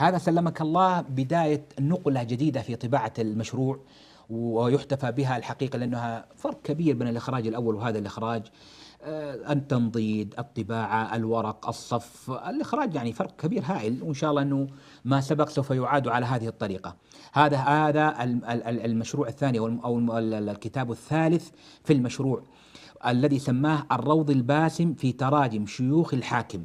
هذا سلمك الله بداية نقلة جديدة في طباعة المشروع، ويحتفى بها الحقيقة لأنها فرق كبير بين الإخراج الأول وهذا الإخراج. التنضيد، الطباعة، الورق، الصف، الإخراج، يعني فرق كبير هائل، وإن شاء الله أنه ما سبق سوف يعاد على هذه الطريقة. هذا المشروع الثاني أو الكتاب الثالث في المشروع، الذي سماه الروض الباسم في تراجم شيوخ الحاكم.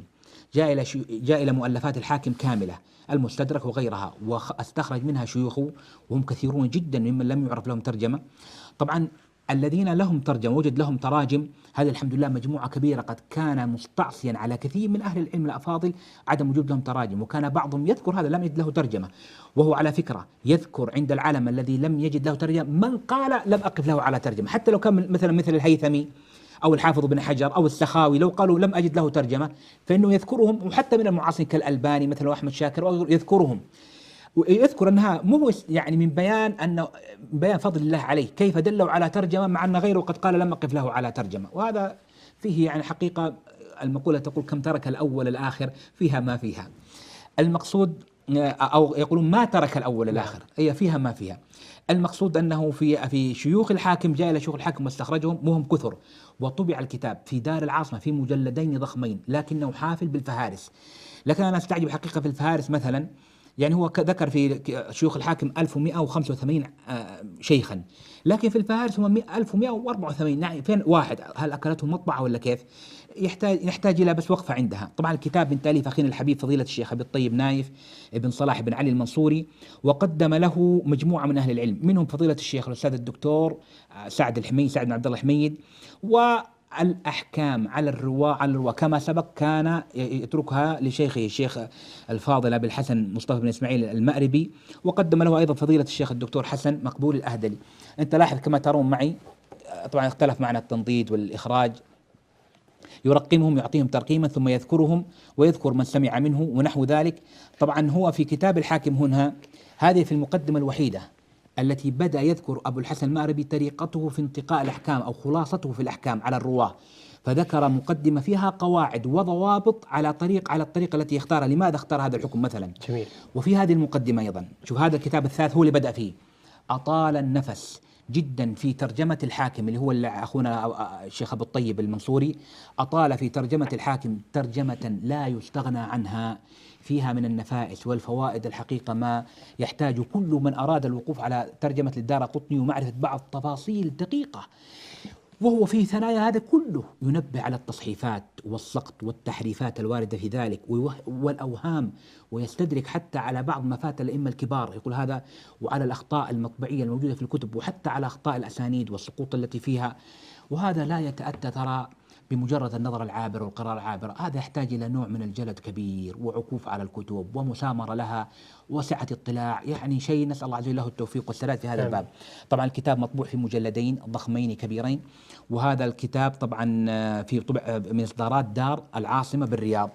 جاء إلى مؤلفات الحاكم كاملة، المستدرك وغيرها، واستخرج منها شيوخه وهم كثيرون جدا ممن لم يعرف لهم ترجمة. طبعا الذين لهم ترجمة وجد لهم تراجم، هذه الحمد لله مجموعة كبيرة. قد كان مستعصيا على كثير من أهل العلم الأفاضل عدم وجود لهم تراجم، وكان بعضهم يذكر هذا لم يجد له ترجمة، وهو على فكرة يذكر عند العالم الذي لم يجد له ترجمة من قال لم أقف له على ترجمة، حتى لو كان مثل الهيثمي أو الحافظ بن حجر أو السخاوي، لو قالوا لم أجد له ترجمة فإنه يذكرهم، وحتى من المعاصرين كالألباني مثل أحمد شاكر يذكرهم، ويذكر أنها مو يعني من بيان فضل الله عليه كيف دلوا على ترجمة مع أن غيره قد قال لم أقف له على ترجمة. وهذا فيه يعني حقيقة المقولة تقول كم ترك الأول الآخر فيها ما فيها. المقصود أو يقولون ما ترك الأول الآخر، هي فيها ما فيها. المقصود أنه في شيوخ الحاكم، جاء إلى شيوخ الحاكم واستخرجهم وهم كثر، وطبع الكتاب في دار العاصمة في مجلدين ضخمين، لكنه حافل بالفهارس. لكن أنا أستعجب حقيقة في الفهارس مثلا، يعني هو ذكر في شيوخ الحاكم 1185 شيخا، لكن في الفهارس هم 1184. يعني فين واحد؟ هل أكلته مطبعة ولا كيف؟ نحتاج إلى بس وقفة عندها. طبعا الكتاب من تأليف أخينا الحبيب فضيلة الشيخ أبي الطيب نايف بن صلاح بن علي المنصوري، وقدم له مجموعة من أهل العلم، منهم فضيلة الشيخ الأستاذ الدكتور سعد بن عبد الله الحميد. والأحكام على الرواة كما سبق كان يتركها لشيخه الشيخ الفاضل أبي الحسن مصطفى بن إسماعيل المأربي، وقدم له أيضا فضيلة الشيخ الدكتور حسن مقبول الأهدلي. أنت لاحظ كما ترون معي، طبعا اختلف معنا التنضيد والإخراج، يرقمهم يعطيهم ترقيما ثم يذكرهم ويذكر من سمع منه ونحو ذلك. طبعا هو في كتاب الحاكم هنا، هذه في المقدمة الوحيدة التي بدأ يذكر أبو الحسن المأربي طريقته في انتقاء الأحكام أو خلاصته في الأحكام على الرواة، فذكر مقدمة فيها قواعد وضوابط على الطريقة التي اختارها، لماذا اختار هذا الحكم مثلا. جميل. وفي هذه المقدمة أيضا شوف هذا الكتاب الثالث هو اللي بدأ فيه، أطال النفس جدا في ترجمة الحاكم، اللي هو أخونا الشيخ أبو الطيب المنصوري، أطال في ترجمة الحاكم ترجمة لا يستغنى عنها، فيها من النفائس والفوائد الحقيقة ما يحتاج كل من أراد الوقوف على ترجمة الدارقطني ومعرفة بعض تفاصيل دقيقة. وهو في ثنايا هذا كله ينبه على التصحيفات والسقط والتحريفات الواردة في ذلك والأوهام، ويستدرك حتى على بعض مفات الأئمة الكبار، يقول هذا، وعلى الأخطاء المطبعية الموجودة في الكتب، وحتى على أخطاء الأسانيد والسقوط التي فيها. وهذا لا يتأتى ترى بمجرد النظر العابر والقراءة العابرة، هذا يحتاج إلى نوع من الجلد كبير وعكوف على الكتب ومسامرة لها وسعة اطلاع، يعني شيء نسأل الله عز وجل له التوفيق والسداد في هذا الباب. طبعا الكتاب مطبوع في مجلدين ضخمين كبيرين، وهذا الكتاب طبعا في طبع من إصدارات دار العاصمة بالرياض.